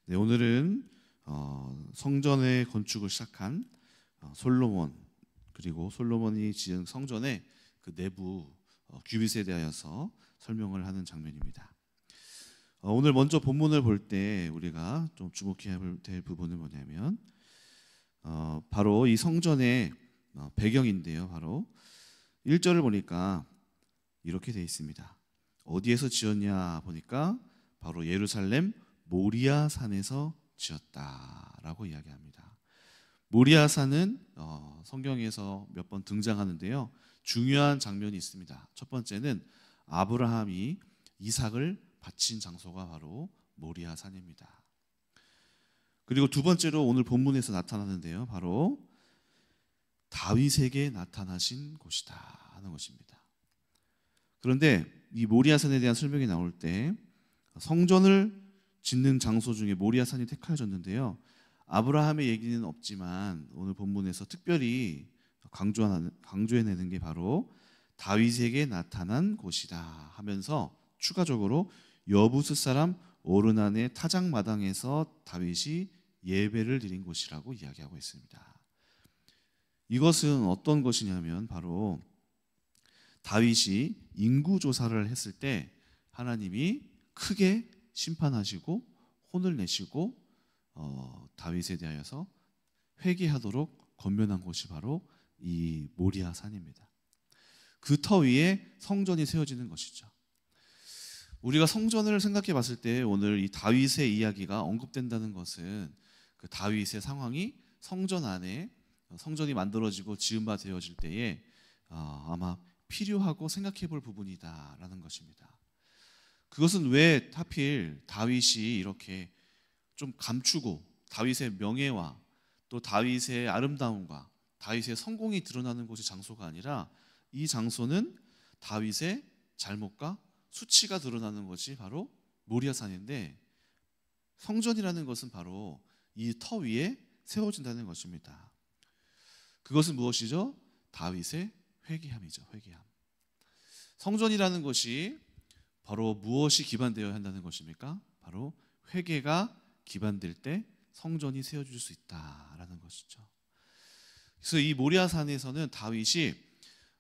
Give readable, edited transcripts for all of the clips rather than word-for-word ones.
네, 오늘은 성전의 건축을 시작한 솔로몬, 그리고 솔로몬이 지은 성전의 그 내부 규빗에 대하여서 설명을 하는 장면입니다. 오늘 먼저 본문을 볼 때 우리가 좀 주목해야 될 부분은 뭐냐면 바로 이 성전의 배경인데요. 바로 1절을 보니까 이렇게 되어 있습니다. 어디에서 지었냐 보니까 바로 예루살렘 모리아 산에서 지었다라고 이야기합니다. 모리아 산은 성경에서 몇 번 등장하는데요. 중요한 장면이 있습니다. 첫 번째는 아브라함이 이삭을 바친 장소가 바로 모리아 산입니다. 그리고 두 번째로 오늘 본문에서 나타나는데요. 바로 다윗에게 나타나신 곳이다 하는 것입니다. 그런데 이 모리아 산에 대한 설명이 나올 때 성전을 짓는 장소 중에 모리아 산이 택하여졌는데요. 아브라함의 얘기는 없지만 오늘 본문에서 특별히 강조해내는 게 바로 다윗에게 나타난 곳이다 하면서 추가적으로 여부스 사람 오르난의 타작마당에서 다윗이 예배를 드린 곳이라고 이야기하고 있습니다. 이것은 어떤 것이냐면 바로 다윗이 인구조사를 했을 때 하나님이 크게 심판하시고 혼을 내시고 다윗에 대하여서 회개하도록 권면한 곳이 바로 이 모리아 산입니다. 그 터 위에 성전이 세워지는 것이죠. 우리가 성전을 생각해 봤을 때 오늘 이 다윗의 이야기가 언급된다는 것은 그 다윗의 상황이 성전 안에 성전이 만들어지고 지은 바 되어질 때에 아마 필요하고 생각해 볼 부분이다라는 것입니다. 그것은 왜 하필 다윗이 이렇게 좀 감추고 다윗의 명예와 또 다윗의 아름다움과 다윗의 성공이 드러나는 곳이 장소가 아니라 이 장소는 다윗의 잘못과 수치가 드러나는 것이 바로 모리아산인데 성전이라는 것은 바로 이 터 위에 세워진다는 것입니다. 그것은 무엇이죠? 다윗의 회개함이죠. 회개함. 성전이라는 것이 바로 무엇이 기반되어야 한다는 것입니까? 바로 회개가 기반될 때 성전이 세워질 수 있다라는 것이죠. 그래서 이 모리아산에서는 다윗이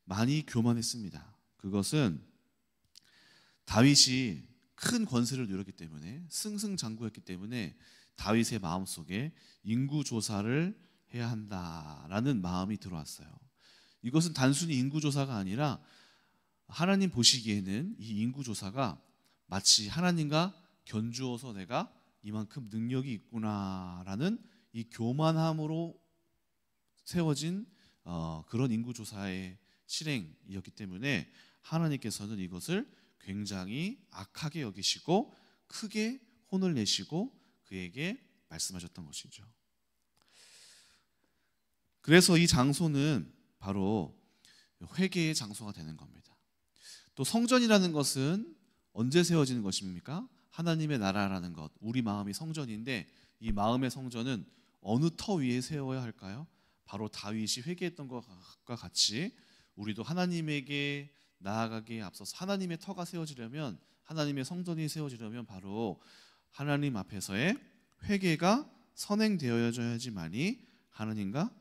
많이 교만했습니다. 그것은 다윗이 큰 권세를 누렸기 때문에 승승장구했기 때문에 다윗의 마음속에 인구조사를 해야 한다라는 마음이 들어왔어요. 이것은 단순히 인구조사가 아니라 하나님 보시기에는 이 인구조사가 마치 하나님과 견주어서 내가 이만큼 능력이 있구나라는 이 교만함으로 세워진 그런 인구조사의 실행이었기 때문에 하나님께서는 이것을 굉장히 악하게 여기시고 크게 혼을 내시고 그에게 말씀하셨던 것이죠. 그래서 이 장소는 바로 회개의 장소가 되는 겁니다. 또 성전이라는 것은 언제 세워지는 것입니까? 하나님의 나라라는 것, 우리 마음이 성전인데 이 마음의 성전은 어느 터 위에 세워야 할까요? 바로 다윗이 회개했던 것과 같이 우리도 하나님에게 나아가기에 앞서서 하나님의 터가 세워지려면, 하나님의 성전이 세워지려면 바로 하나님 앞에서의 회개가 선행되어야지만이 하나님과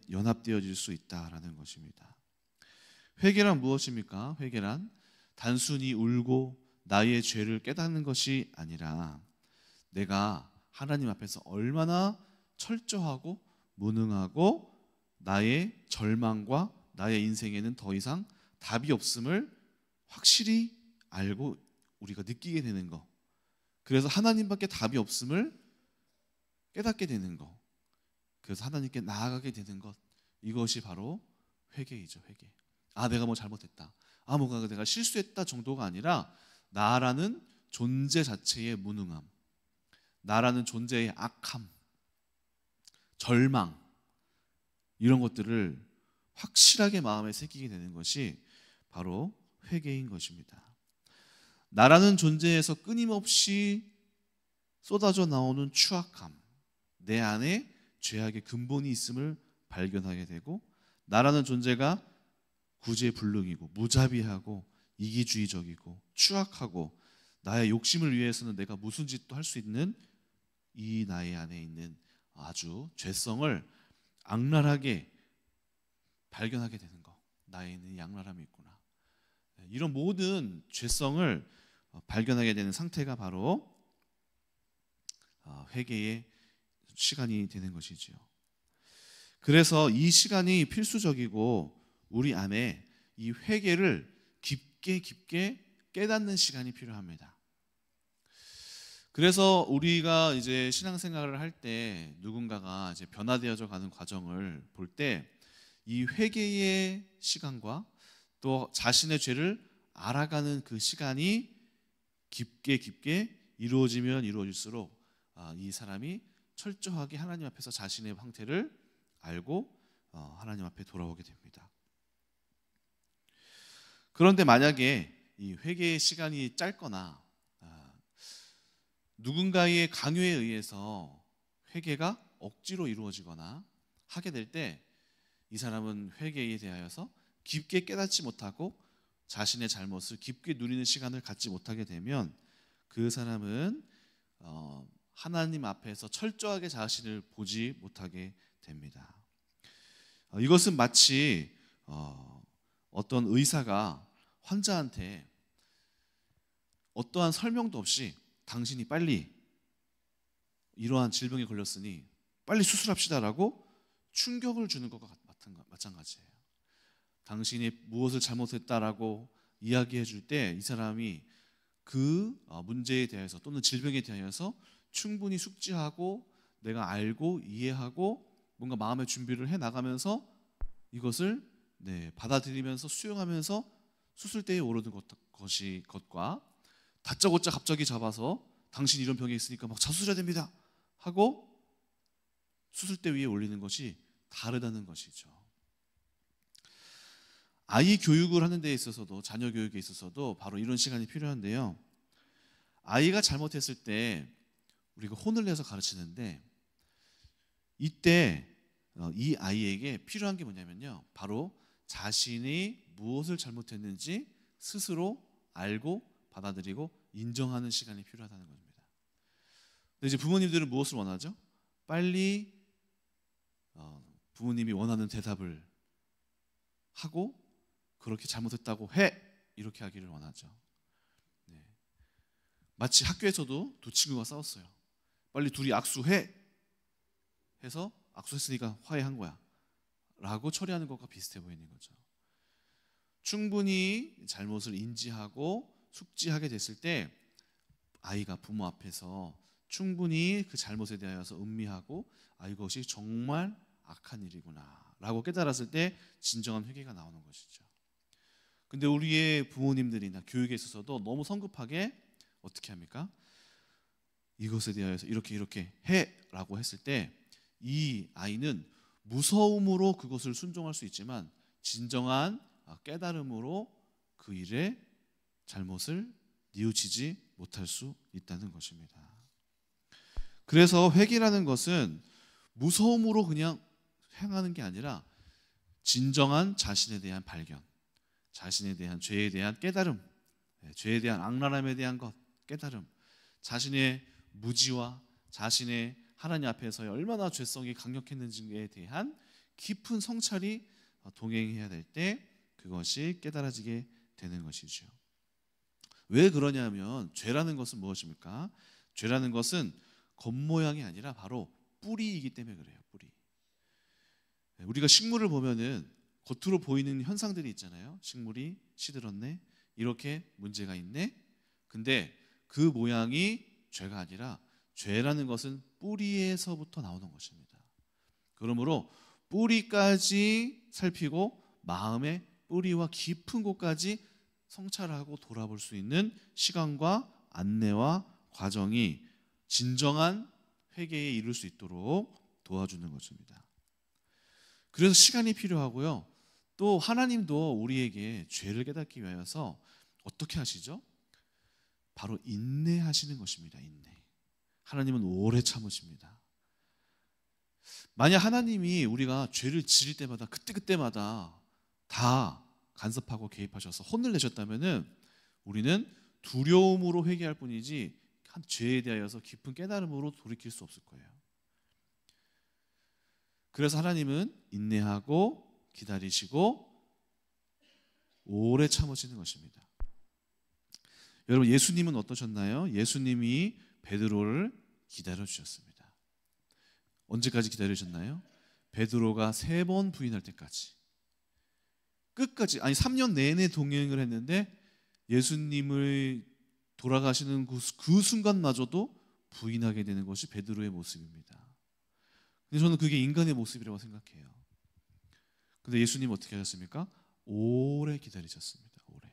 연합되어질 수 있다라는 것입니다. 회개란 무엇입니까? 회개란 단순히 울고 나의 죄를 깨닫는 것이 아니라 내가 하나님 앞에서 얼마나 철저하고 무능하고 나의 절망과 나의 인생에는 더 이상 답이 없음을 확실히 알고 우리가 느끼게 되는 것, 그래서 하나님밖에 답이 없음을 깨닫게 되는 것, 그래서 하나님께 나아가게 되는 것, 이것이 바로 회개이죠. 회개. 내가 뭐 잘못했다, 뭐가 내가 실수했다 정도가 아니라 나라는 존재 자체의 무능함, 나라는 존재의 악함, 절망, 이런 것들을 확실하게 마음에 새기게 되는 것이 바로 회개인 것입니다. 나라는 존재에서 끊임없이 쏟아져 나오는 추악함, 내 안에 죄악의 근본이 있음을 발견하게 되고, 나라는 존재가 구제불능이고 무자비하고 이기주의적이고 추악하고 나의 욕심을 위해서는 내가 무슨 짓도 할 수 있는 이 나의 안에 있는 아주 죄성을 악랄하게 발견하게 되는 거. 나에 있는 이 악랄함이 있구나. 이런 모든 죄성을 발견하게 되는 상태가 바로 회개의 시간이 되는 것이지요. 그래서 이 시간이 필수적이고 우리 안에 이 회개를 깊게 깨닫는 시간이 필요합니다. 그래서 우리가 이제 신앙생활을 할 때 누군가가 이제 변화되어져 가는 과정을 볼 때 이 회개의 시간과 또 자신의 죄를 알아가는 그 시간이 깊게 이루어지면 이루어질수록 이 사람이 철저하게 하나님 앞에서 자신의 상태를 알고 하나님 앞에 돌아오게 됩니다. 그런데 만약에 이 회개의 시간이 짧거나 누군가의 강요에 의해서 회개가 억지로 이루어지거나 하게 될 때 이 사람은 회개에 대하여서 깊게 깨닫지 못하고 자신의 잘못을 깊게 누리는 시간을 갖지 못하게 되면 그 사람은 하나님 앞에서 철저하게 자신을 보지 못하게 됩니다. 이것은 마치 어떤 의사가 환자한테 어떠한 설명도 없이 당신이 빨리 이러한 질병에 걸렸으니 빨리 수술합시다라고 충격을 주는 것과 마찬가지예요. 당신이 무엇을 잘못했다라고 이야기해 줄 때 이 사람이 그 문제에 대해서 또는 질병에 대하여서 충분히 숙지하고 내가 알고 이해하고 뭔가 마음의 준비를 해 나가면서 이것을 받아들이면서 수용하면서 수술대에 오르는 것과 다짜고짜 갑자기 잡아서 당신 이런 병이 있으니까 막 자수해야 됩니다 하고 수술대 위에 올리는 것이 다르다는 것이죠. 아이 교육을 하는 데 있어서도 자녀 교육에 있어서도 바로 이런 시간이 필요한데요. 아이가 잘못했을 때 우리가 혼을 내서 가르치는데 이때 이 아이에게 필요한 게 뭐냐면요. 바로 자신이 무엇을 잘못했는지 스스로 알고 받아들이고 인정하는 시간이 필요하다는 겁니다. 근데 이제 부모님들은 무엇을 원하죠? 빨리 부모님이 원하는 대답을 하고 그렇게 잘못했다고 해 이렇게 하기를 원하죠. 마치 학교에서도 두 친구가 싸웠어요. 빨리 둘이 악수해 해서 악수했으니까 화해한 거야 라고 처리하는 것과 비슷해 보이는 거죠. 충분히 잘못을 인지하고 숙지하게 됐을 때 아이가 부모 앞에서 충분히 그 잘못에 대하여서 음미하고 이것이 정말 악한 일이구나 라고 깨달았을 때 진정한 회개가 나오는 것이죠. 근데 우리의 부모님들이나 교육에 있어서도 너무 성급하게 어떻게 합니까? 이것에 대하여서 이렇게 해 라고 했을 때 이 아이는 무서움으로 그것을 순종할 수 있지만 진정한 깨달음으로 그 일의 잘못을 뉘우치지 못할 수 있다는 것입니다. 그래서 회개라는 것은 무서움으로 그냥 행하는 게 아니라 진정한 자신에 대한 발견, 자신에 대한 죄에 대한 깨달음, 죄에 대한 악랄함에 대한 깨달음, 자신의 무지와 자신의 하나님 앞에서의 얼마나 죄성이 강력했는지에 대한 깊은 성찰이 동행해야 될 때 그것이 깨달아지게 되는 것이죠. 왜 그러냐면 죄라는 것은 무엇입니까? 죄라는 것은 겉모양이 아니라 바로 뿌리이기 때문에 그래요. 뿌리. 우리가 식물을 보면은 겉으로 보이는 현상들이 있잖아요. 식물이 시들었네. 이렇게 문제가 있네. 근데 그 모양이 죄가 아니라 죄라는 것은 뿌리에서부터 나오는 것입니다. 그러므로 뿌리까지 살피고 마음의 뿌리와 깊은 곳까지 성찰하고 돌아볼 수 있는 시간과 안내와 과정이 진정한 회개에 이를 수 있도록 도와주는 것입니다. 그래서 시간이 필요하고요. 또 하나님도 우리에게 죄를 깨닫기 위해서 어떻게 하시죠? 바로 인내하시는 것입니다. 인내. 하나님은 오래 참으십니다. 만약 하나님이 우리가 죄를 지을 때마다 그때마다 다 간섭하고 개입하셔서 혼을 내셨다면은 우리는 두려움으로 회개할 뿐이지 한 죄에 대하여서 깊은 깨달음으로 돌이킬 수 없을 거예요. 그래서 하나님은 인내하고 기다리시고 오래 참으시는 것입니다. 여러분, 예수님은 어떠셨나요? 예수님이 베드로를 기다려 주셨습니다. 언제까지 기다리셨나요? 베드로가 3번 부인할 때까지. 끝까지, 아니 3년 내내 동행을 했는데 예수님을 돌아가시는 그 순간마저도 부인하게 되는 것이 베드로의 모습입니다. 근데 저는 그게 인간의 모습이라고 생각해요. 근데 예수님 어떻게 하셨습니까? 오래 기다리셨습니다. 오래.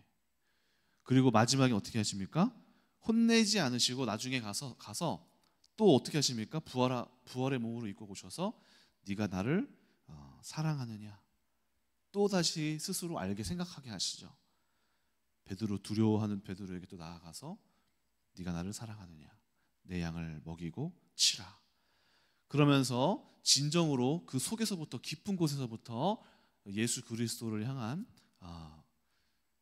그리고 마지막에 어떻게 하십니까? 혼내지 않으시고 나중에 가서 또 어떻게 하십니까? 부활의 몸으로 입고 오셔서 네가 나를 사랑하느냐, 또 다시 스스로 알게 생각하게 하시죠. 베드로, 두려워하는 베드로에게 또 나아가서 네가 나를 사랑하느냐, 내 양을 먹이고 치라. 그러면서 진정으로 그 속에서부터, 깊은 곳에서부터 예수 그리스도를 향한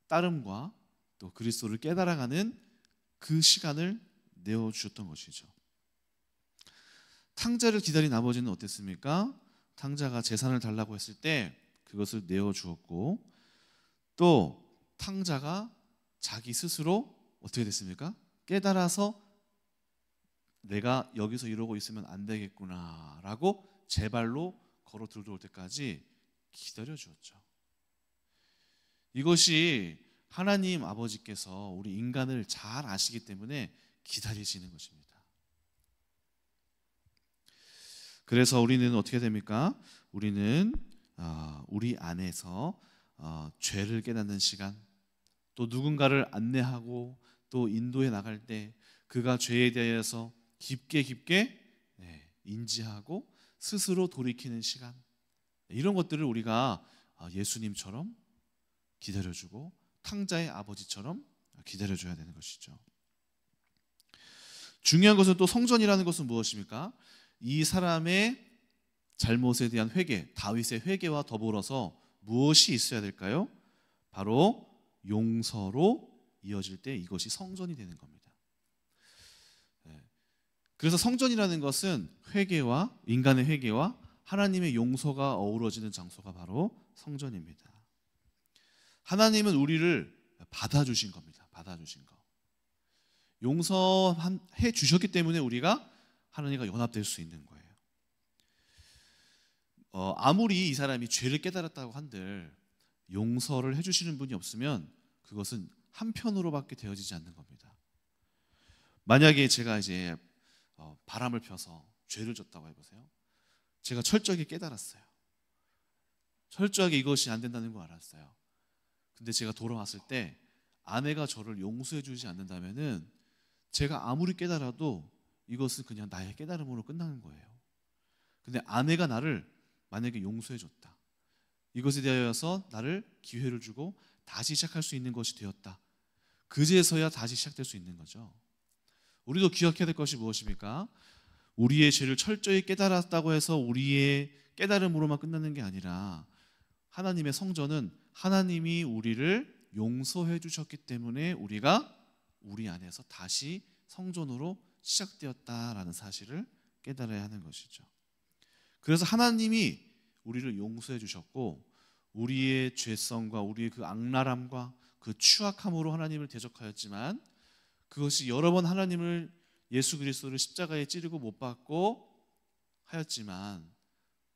따름과 또 그리스도를 깨달아가는 그 시간을 내어주셨던 것이죠. 탕자를 기다린 아버지는 어땠습니까? 탕자가 재산을 달라고 했을 때 그것을 내어주었고, 또 탕자가 자기 스스로 어떻게 됐습니까? 깨달아서 내가 여기서 이러고 있으면 안 되겠구나 라고 제 발로 걸어 들어올 때까지 기다려 주었죠. 이것이 하나님 아버지께서 우리 인간을 잘 아시기 때문에 기다리시는 것입니다. 그래서 우리는 어떻게 됩니까? 우리는 우리 안에서 죄를 깨닫는 시간, 또 누군가를 안내하고 또 인도해 나갈 때 그가 죄에 대해서 깊게 인지하고 스스로 돌이키는 시간, 이런 것들을 우리가 예수님처럼 기다려주고 탕자의 아버지처럼 기다려줘야 되는 것이죠. 중요한 것은 또 성전이라는 것은 무엇입니까? 이 사람의 잘못에 대한 회개, 다윗의 회개와 더불어서 무엇이 있어야 될까요? 바로 용서로 이어질 때 이것이 성전이 되는 겁니다. 그래서 성전이라는 것은 회개와, 인간의 회개와 하나님의 용서가 어우러지는 장소가 바로 성전입니다. 하나님은 우리를 받아주신 겁니다. 받아주신 거. 용서해 주셨기 때문에 우리가 하나님과 연합될 수 있는 거예요. 아무리 이 사람이 죄를 깨달았다고 한들 용서를 해주시는 분이 없으면 그것은 한편으로밖에 되어지지 않는 겁니다. 만약에 제가 이제 바람을 펴서 죄를 졌다고 해보세요. 제가 철저하게 깨달았어요. 철저하게 이것이 안 된다는 거 알았어요. 근데 제가 돌아왔을 때 아내가 저를 용서해 주지 않는다면은 제가 아무리 깨달아도 이것은 그냥 나의 깨달음으로 끝나는 거예요. 근데 아내가 나를 만약에 용서해 줬다, 이것에 대하여서 나를 기회를 주고 다시 시작할 수 있는 것이 되었다, 그제서야 다시 시작될 수 있는 거죠. 우리도 기억해야 될 것이 무엇입니까? 우리의 죄를 철저히 깨달았다고 해서 우리의 깨달음으로만 끝나는 게 아니라 하나님의 성전은 하나님이 우리를 용서해 주셨기 때문에 우리가 우리 안에서 다시 성전으로 시작되었다라는 사실을 깨달아야 하는 것이죠. 그래서 하나님이 우리를 용서해 주셨고 우리의 죄성과 우리의 그 악랄함과 그 추악함으로 하나님을 대적하였지만, 그것이 여러 번 하나님을, 예수 그리스도를 십자가에 찌르고 못 박고 하였지만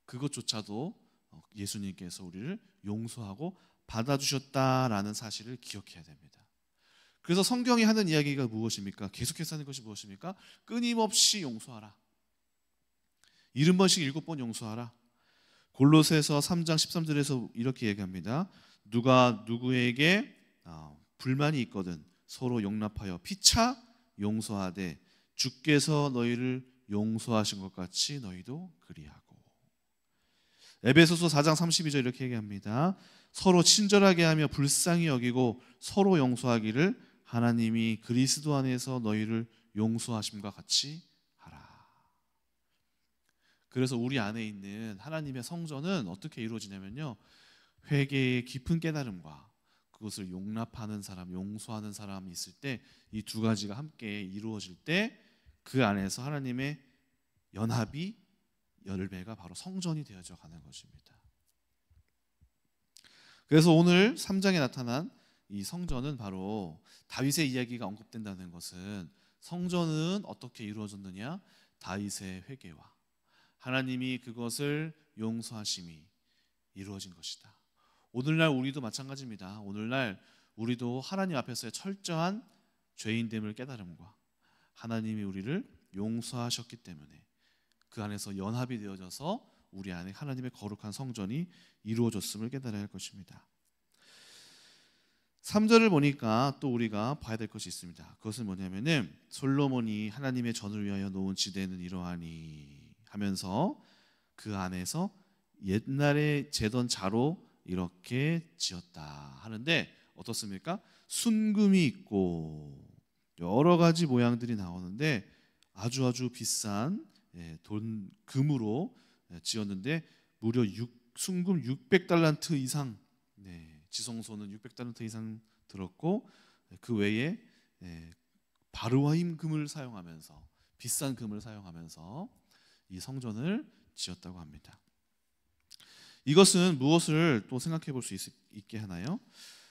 그것조차도 예수님께서 우리를 용서하고 받아주셨다라는 사실을 기억해야 됩니다. 그래서 성경이 하는 이야기가 무엇입니까? 계속해서 하는 것이 무엇입니까? 끊임없이 용서하라. 70번씩 7번 용서하라. 골로새서 3장 13절에서 이렇게 얘기합니다. 누가 누구에게 불만이 있거든 서로 용납하여 피차 용서하되 주께서 너희를 용서하신 것 같이 너희도 그리하고. 에베소서 4장 32절 이렇게 얘기합니다. 서로 친절하게 하며 불쌍히 여기고 서로 용서하기를 하나님이 그리스도 안에서 너희를 용서하심과 같이 하라. 그래서 우리 안에 있는 하나님의 성전은 어떻게 이루어지냐면요, 회개의 깊은 깨달음과 그것을 용납하는 사람, 용서하는 사람이 있을 때 이 두 가지가 함께 이루어질 때 그 안에서 하나님의 연합이 열매가 바로 성전이 되어져 가는 것입니다. 그래서 오늘 3장에 나타난 이 성전은 바로 다윗의 이야기가 언급된다는 것은 성전은 어떻게 이루어졌느냐? 다윗의 회개와 하나님이 그것을 용서하심이 이루어진 것이다. 오늘날 우리도 마찬가지입니다. 오늘날 우리도 하나님 앞에서의 철저한 죄인됨을 깨달음과 하나님이 우리를 용서하셨기 때문에 그 안에서 연합이 되어져서 우리 안에 하나님의 거룩한 성전이 이루어졌음을 깨달아야 할 것입니다. 3절을 보니까 또 우리가 봐야 될 것이 있습니다. 그것은 뭐냐면은 솔로몬이 하나님의 전을 위하여 놓은 지대는 이러하니 하면서 그 안에서 옛날에 재던 자로 이렇게 지었다 하는데 어떻습니까? 순금이 있고 여러 가지 모양들이 나오는데 아주 비싼 금으로 지었는데 무려 순금 600달란트 이상, 지성소는 600달란트 이상 들었고 그 외에 바르와임 금을 사용하면서 비싼 금을 사용하면서 이 성전을 지었다고 합니다. 이것은 무엇을 또 생각해 볼 수 있게 하나요?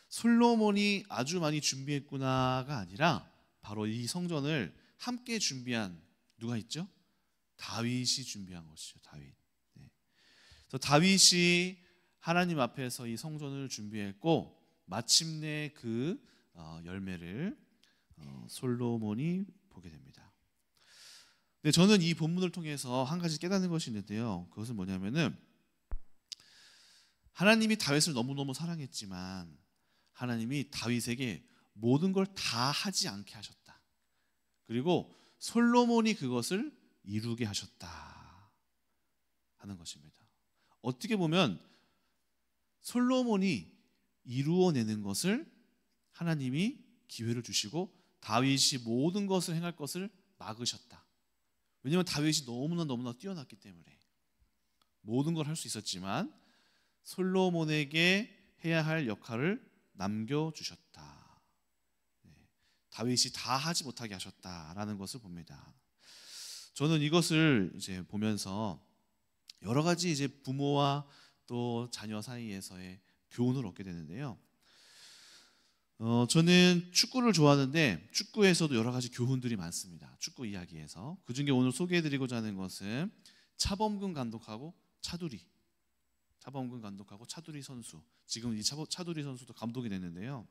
솔로몬이 아주 많이 준비했구나가 아니라 바로 이 성전을 함께 준비한 누가 있죠? 다윗이 준비한 것이죠. 다윗. 그래서 다윗이 하나님 앞에서 이 성전을 준비했고 마침내 그 열매를 솔로몬이 보게 됩니다. 근데 저는 이 본문을 통해서 한 가지 깨닫는 것이 있는데요. 그것은 뭐냐면은 하나님이 다윗을 너무너무 사랑했지만 하나님이 다윗에게 모든 걸 다 하지 않게 하셨다. 그리고 솔로몬이 그것을 이루게 하셨다 하는 것입니다. 어떻게 보면 솔로몬이 이루어내는 것을 하나님이 기회를 주시고 다윗이 모든 것을 행할 것을 막으셨다. 왜냐하면 다윗이 너무나 뛰어났기 때문에 모든 걸 할 수 있었지만 솔로몬에게 해야 할 역할을 남겨주셨다. 다윗이 다 하지 못하게 하셨다라는 것을 봅니다. 저는 이것을 이제 보면서 여러 가지 이제 부모와 또 자녀 사이에서의 교훈을 얻게 되는데요. 저는 축구를 좋아하는데 축구에서도 여러 가지 교훈들이 많습니다. 축구 이야기에서 그 중에 오늘 소개해드리고자 하는 것은 차범근 감독하고 차두리 선수. 지금 이 차두리 선수도 감독이 됐는데요.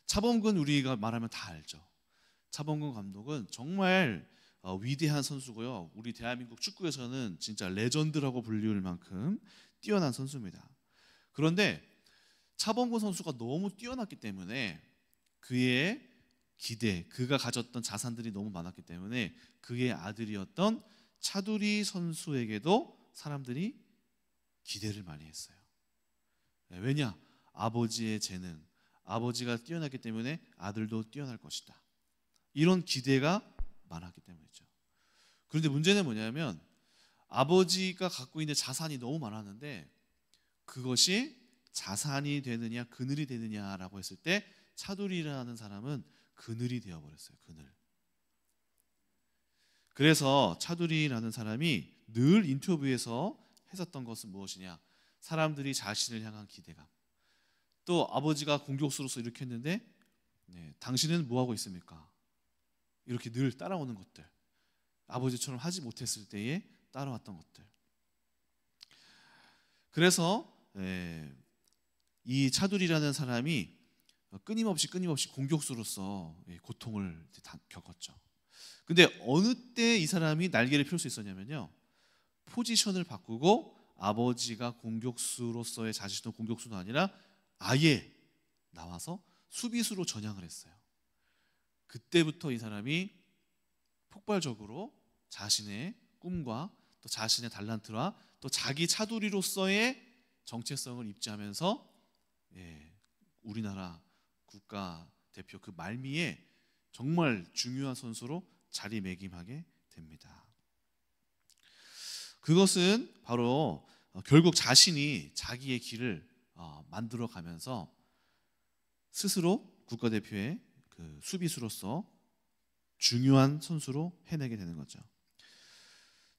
차범근 우리가 말하면 다 알죠. 차범근 감독은 정말 위대한 선수고요. 우리 대한민국 축구에서는 진짜 레전드라고 불리울 만큼 뛰어난 선수입니다. 그런데 차범근 선수가 너무 뛰어났기 때문에 그의 기대, 그가 가졌던 자산들이 너무 많았기 때문에 그의 아들이었던 차두리 선수에게도 사람들이 기대를 많이 했어요. 왜냐? 아버지의 재능, 아버지가 뛰어났기 때문에 아들도 뛰어날 것이다. 이런 기대가 많았기 때문이죠. 그런데 문제는 뭐냐면 아버지가 갖고 있는 자산이 너무 많았는데 그것이 자산이 되느냐 그늘이 되느냐라고 했을 때 차두리라는 사람은 그늘이 되어버렸어요. 그늘. 그래서 차두리라는 사람이 늘 인터뷰에서 했었던 것은 무엇이냐? 사람들이 자신을 향한 기대감. 또 아버지가 공격수로서 이렇게 했는데 당신은 뭐하고 있습니까? 이렇게 늘 따라오는 것들. 아버지처럼 하지 못했을 때에 따라왔던 것들. 그래서 이 차두리라는 사람이 끊임없이 공격수로서 고통을 겪었죠. 근데 어느 때 이 사람이 날개를 펼 수 있었냐면요. 포지션을 바꾸고 아버지가 공격수로서의 자신도 공격수도 아니라 아예 나와서 수비수로 전향을 했어요. 그때부터 이 사람이 폭발적으로 자신의 꿈과 또 자신의 달란트와 또 자기 차두리로서의 정체성을 입지하면서 우리나라 국가대표 그 말미에 정말 중요한 선수로 자리매김하게 됩니다. 그것은 바로 결국 자신이 자기의 길을 만들어가면서 스스로 국가대표의 그 수비수로서 중요한 선수로 해내게 되는 거죠.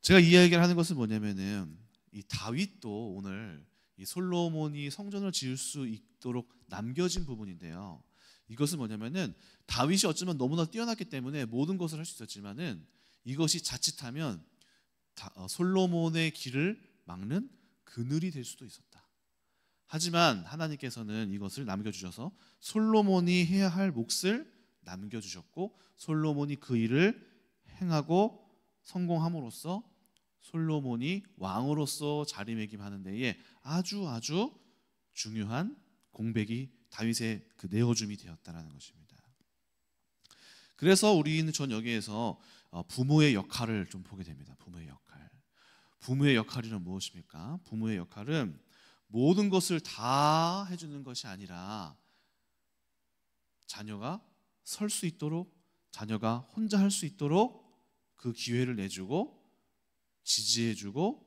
제가 이 이야기를 하는 것은 뭐냐면은 이 다윗도 오늘 이 솔로몬이 성전을 지을 수 있도록 남겨진 부분인데요. 이것은 뭐냐면은 다윗이 어쩌면 너무나 뛰어났기 때문에 모든 것을 할 수 있었지만은 이것이 자칫하면 솔로몬의 길을 막는 그늘이 될 수도 있었다. 하지만 하나님께서는 이것을 남겨주셔서 솔로몬이 해야 할 몫을 남겨주셨고 솔로몬이 그 일을 행하고 성공함으로써 솔로몬이 왕으로서 자리매김하는 데에 아주 중요한 공백이 다윗의 그 내어줌이 되었다는 것입니다. 그래서 우리는 전 여기에서 부모의 역할을 좀 보게 됩니다. 부모의 역할. 부모의 역할이란 무엇입니까? 부모의 역할은 모든 것을 다 해주는 것이 아니라 자녀가 설 수 있도록, 자녀가 혼자 할 수 있도록 그 기회를 내주고 지지해주고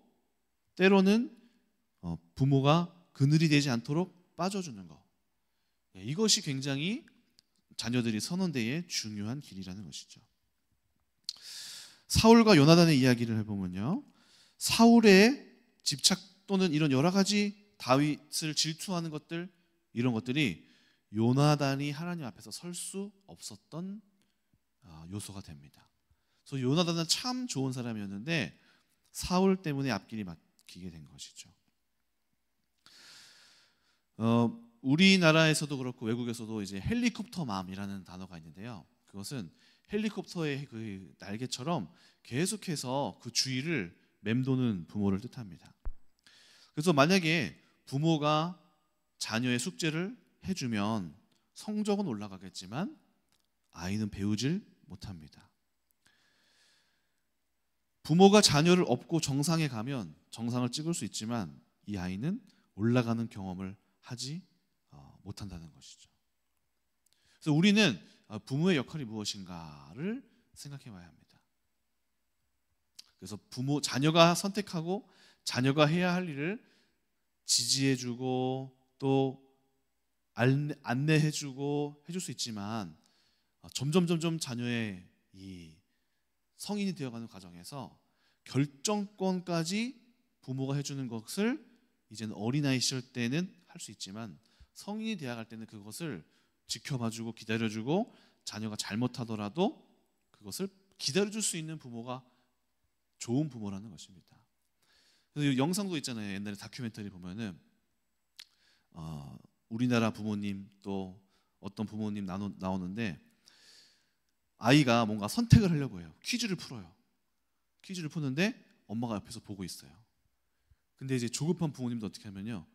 때로는 부모가 그늘이 되지 않도록 빠져주는 것. 이것이 굉장히 자녀들이 서는 데에 중요한 길이라는 것이죠. 사울과 요나단의 이야기를 해보면요, 사울의 집착 또는 이런 여러 가지 다윗을 질투하는 것들, 이런 것들이 요나단이 하나님 앞에서 설 수 없었던 요소가 됩니다. 그래서 요나단은 참 좋은 사람이었는데 사울 때문에 앞길이 막히게 된 것이죠. 우리나라에서도 그렇고 외국에서도 이제 헬리콥터맘이라는 단어가 있는데요. 그것은 헬리콥터의 그 날개처럼 계속해서 그 주위를 맴도는 부모를 뜻합니다. 그래서 만약에 부모가 자녀의 숙제를 해주면 성적은 올라가겠지만 아이는 배우질 못합니다. 부모가 자녀를 업고 정상에 가면 정상을 찍을 수 있지만 이 아이는 올라가는 경험을 하지 못한다는 것이죠. 그래서 우리는 부모의 역할이 무엇인가를 생각해 봐야 합니다. 그래서 자녀가 선택하고 자녀가 해야 할 일을 지지해주고 또 안내해주고 해줄 수 있지만 점점 자녀의 이 성인이 되어가는 과정에서 결정권까지 부모가 해주는 것을 이제는 어린아이 시절 때는 할 수 있지만 성인이 되어갈 때는 그것을 지켜봐주고 기다려주고 자녀가 잘못하더라도 그것을 기다려줄 수 있는 부모가 좋은 부모라는 것입니다. 그래서 영상도 있잖아요. 옛날에 다큐멘터리 보면은 우리나라 부모님 또 어떤 부모님 나오는데 아이가 뭔가 선택을 하려고 해요. 퀴즈를 풀어요. 퀴즈를 푸는데 엄마가 옆에서 보고 있어요. 근데 이제 조급한 부모님도 어떻게 하면요,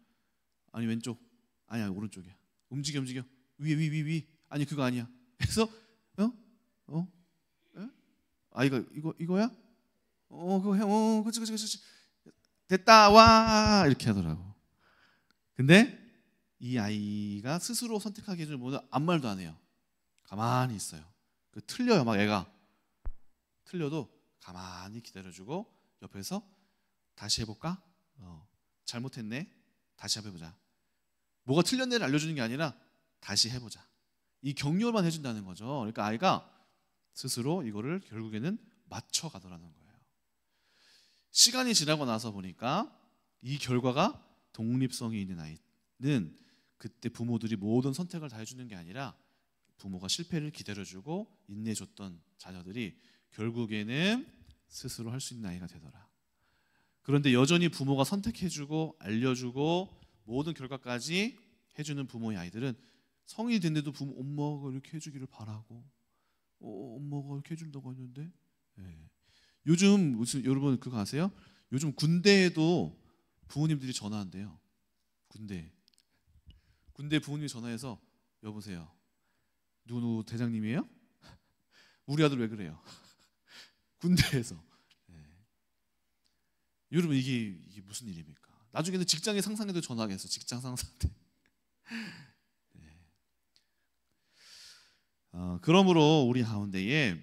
아니 왼쪽, 아니야 오른쪽이야, 움직여 위 아니 그거 아니야 해서 아이가 이거야? 그거 해, 그치 됐다 와 이렇게 하더라고. 근데 이 아이가 스스로 선택하게 해주는 부모는 아무 말도 안 해요. 가만히 있어요. 틀려요. 막 애가 틀려도 가만히 기다려주고 옆에서 다시 해볼까? 잘못했네. 다시 한번 해보자. 뭐가 틀렸네를 알려주는 게 아니라 다시 해보자. 이 격려만 해준다는 거죠. 그러니까 아이가 스스로 이거를 결국에는 맞춰가더라는 거예요. 시간이 지나고 나서 보니까 이 결과가 독립성이 있는 아이는 그때 부모들이 모든 선택을 다 해주는 게 아니라 부모가 실패를 기다려주고 인내해줬던 자녀들이 결국에는 스스로 할 수 있는 아이가 되더라. 그런데 여전히 부모가 선택해주고 알려주고 모든 결과까지 해주는 부모의 아이들은 성인이 됐는데도 엄마가 이렇게 해주기를 바라고 엄마가 이렇게 해준다고 했는데 요즘 여러분 그거 아세요? 요즘 군대에도 부모님들이 전화한대요. 군대 부모님이 전화해서 여보세요, 누구 대장님이에요? 우리 아들 왜 그래요? 군대에서. 여러분 이게 무슨 일입니까? 나중에는 직장의 상사한테도 전화하겠어. 직장 상사한테. 그러므로 우리 가운데에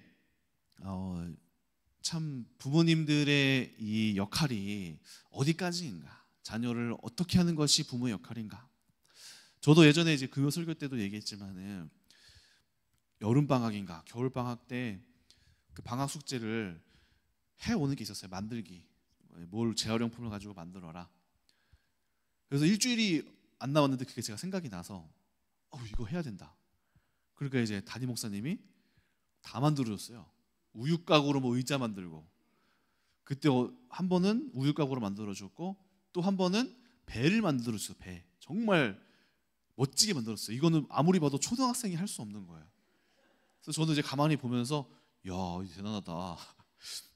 참 부모님들의 이 역할이 어디까지인가, 자녀를 어떻게 하는 것이 부모의 역할인가, 저도 예전에 이제 금요 설교 때도 얘기했지만은 여름 방학인가 겨울 방학 때 그 방학 숙제를 해 오는 게 있었어요. 만들기. 뭘 재활용품을 가지고 만들어라. 그래서 일주일이 안 남았는데 그게 제가 생각이 나서 이거 해야 된다. 그러니까 이제 담임 목사님이 다 만들어줬어요. 우유가구로 뭐 의자 만들고, 그때 한 번은 우유가구로 만들어줬고, 또 한 번은 배를 만들어줬어요. 배. 정말 멋지게 만들었어요. 이거는 아무리 봐도 초등학생이 할 수 없는 거예요. 그래서 저는 이제 가만히 보면서 야, 대단하다.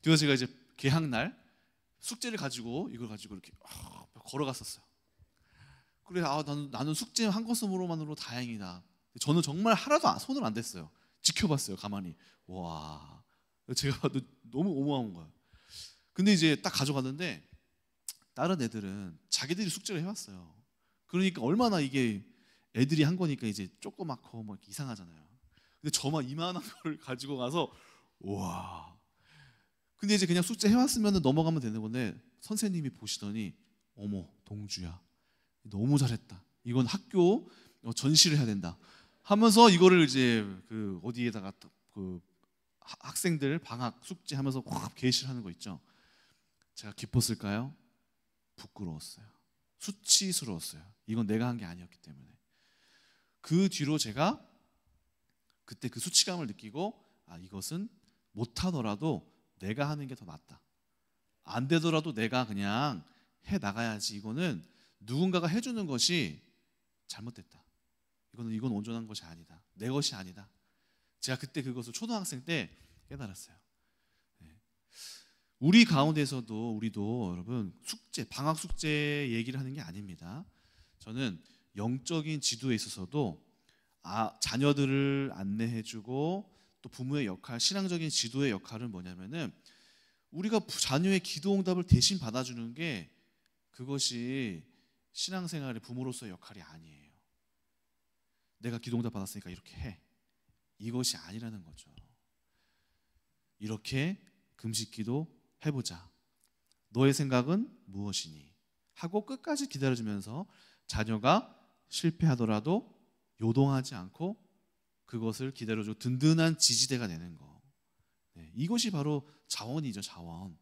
그래서 제가 이제 개학날 숙제를 가지고 이걸 가지고 이렇게 걸어갔었어요. 그래, 나는 숙제 한 것으로만으로 다행이다. 저는 정말 하나도 손을 안 댔어요. 지켜봤어요, 가만히. 와, 제가 봐도 너무 어마어마한 거예요. 근데 이제 딱 가져갔는데 다른 애들은 자기들이 숙제를 해왔어요. 그러니까 얼마나 이게 애들이 한 거니까 이제 조그맣고 막 이상하잖아요. 근데 저만 이만한 걸 가지고 가서 와. 근데 이제 그냥 숙제 해왔으면 넘어가면 되는 건데 선생님이 보시더니 어머, 동주야, 너무 잘했다. 이건 학교 전시를 해야 된다. 하면서 이거를 이제 그 어디에다가 그 학생들 방학 숙제 하면서 확 게시를 하는 거 있죠. 제가 기뻤을까요? 부끄러웠어요. 수치스러웠어요. 이건 내가 한 게 아니었기 때문에. 그 뒤로 제가 그때 그 수치감을 느끼고 이것은 못하더라도 내가 하는 게 더 낫다. 안 되더라도 내가 그냥 해 나가야지. 이거는 누군가가 해주는 것이 잘못됐다. 이건 온전한 것이 아니다. 내 것이 아니다. 제가 그때 그것을 초등학생 때 깨달았어요. 우리 가운데서도 우리도 여러분 숙제, 방학 숙제 얘기를 하는 게 아닙니다. 저는 영적인 지도에 있어서도 자녀들을 안내해주고 또 부모의 역할, 신앙적인 지도의 역할은 뭐냐면은 우리가 자녀의 기도 응답을 대신 받아주는 게 그것이 신앙생활의 부모로서의 역할이 아니에요. 내가 기도 응답 받았으니까 이렇게 해. 이것이 아니라는 거죠. 이렇게 금식기도 해보자. 너의 생각은 무엇이니? 하고 끝까지 기다려주면서 자녀가 실패하더라도 요동하지 않고 그것을 기다려주고 든든한 지지대가 되는 거. 이것이 바로 자원이죠, 자원.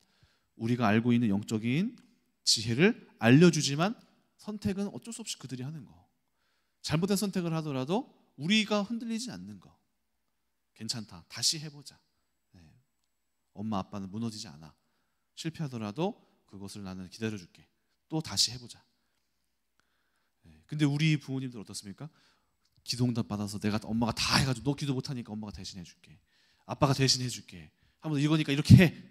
우리가 알고 있는 영적인 지혜를 알려주지만 선택은 어쩔 수 없이 그들이 하는 거. 잘못된 선택을 하더라도 우리가 흔들리지 않는 거. 괜찮다. 다시 해보자. 엄마 아빠는 무너지지 않아. 실패하더라도 그것을 나는 기다려줄게. 또 다시 해보자. 근데 우리 부모님들 어떻습니까? 기도응답 받아서 엄마가 다 해가지고 너 기도 못하니까 엄마가 대신 해줄게. 아빠가 대신 해줄게. 하면서 이거니까 이렇게 해.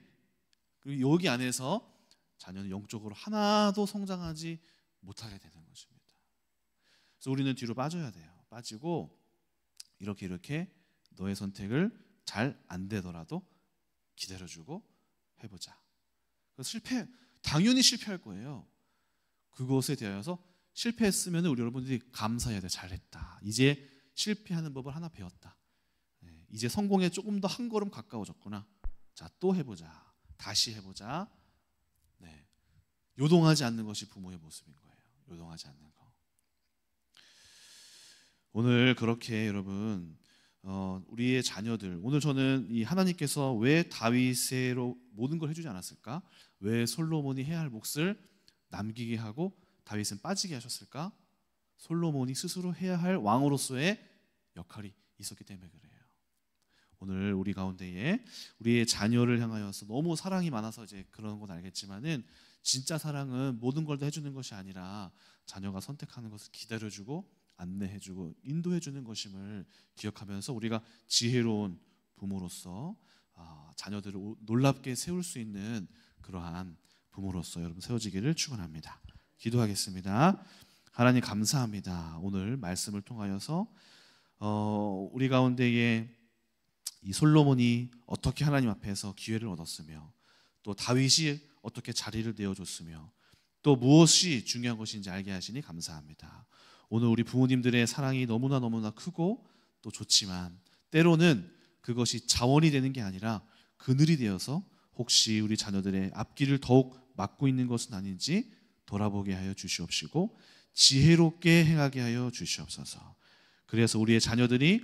그리고 여기 안에서 자녀는 영적으로 하나도 성장하지 못하게 되는 것입니다. 그래서 우리는 뒤로 빠져야 돼요. 빠지고 이렇게 너의 선택을 잘 안 되더라도 기다려주고 해보자. 당연히 실패할 거예요. 그것에 대하여서 실패했으면 우리 여러분들이 감사해야 돼. 잘했다. 이제 실패하는 법을 하나 배웠다. 이제 성공에 조금 더 한 걸음 가까워졌구나. 자, 또 해보자. 다시 해보자. 요동하지 않는 것이 부모의 모습인 거예요. 요동하지 않는 거. 오늘 그렇게 여러분 우리의 자녀들, 오늘 저는 이 하나님께서 왜 다윗으로 모든 걸 해주지 않았을까? 왜 솔로몬이 해야 할 몫을 남기게 하고 다윗은 빠지게 하셨을까? 솔로몬이 스스로 해야 할 왕으로서의 역할이 있었기 때문에 그래요. 오늘 우리 가운데에 우리의 자녀를 향하여서 너무 사랑이 많아서 이제 그런 건 알겠지만은 진짜 사랑은 모든 걸 다 해주는 것이 아니라 자녀가 선택하는 것을 기다려주고 안내해주고 인도해주는 것임을 기억하면서 우리가 지혜로운 부모로서 자녀들을 놀랍게 세울 수 있는 그러한 부모로서 여러분 세워지기를 축원합니다. 기도하겠습니다. 하나님 감사합니다. 오늘 말씀을 통하여서 우리 가운데에 이 솔로몬이 어떻게 하나님 앞에서 기회를 얻었으며 또 다윗이 어떻게 자리를 내어줬으며 또 무엇이 중요한 것인지 알게 하시니 감사합니다. 오늘 우리 부모님들의 사랑이 너무나 크고 또 좋지만 때로는 그것이 자원이 되는 게 아니라 그늘이 되어서 혹시 우리 자녀들의 앞길을 더욱 막고 있는 것은 아닌지 돌아보게 하여 주시옵시고 지혜롭게 행하게 하여 주시옵소서. 그래서 우리의 자녀들이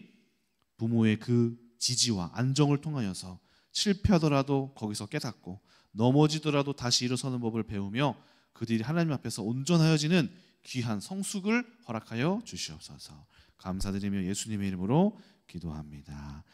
부모의 그 지지와 안정을 통하여서 실패하더라도 거기서 깨닫고 넘어지더라도 다시 일어서는 법을 배우며 그들이 하나님 앞에서 온전하여지는 귀한 성숙을 허락하여 주시옵소서. 감사드리며 예수님의 이름으로 기도합니다.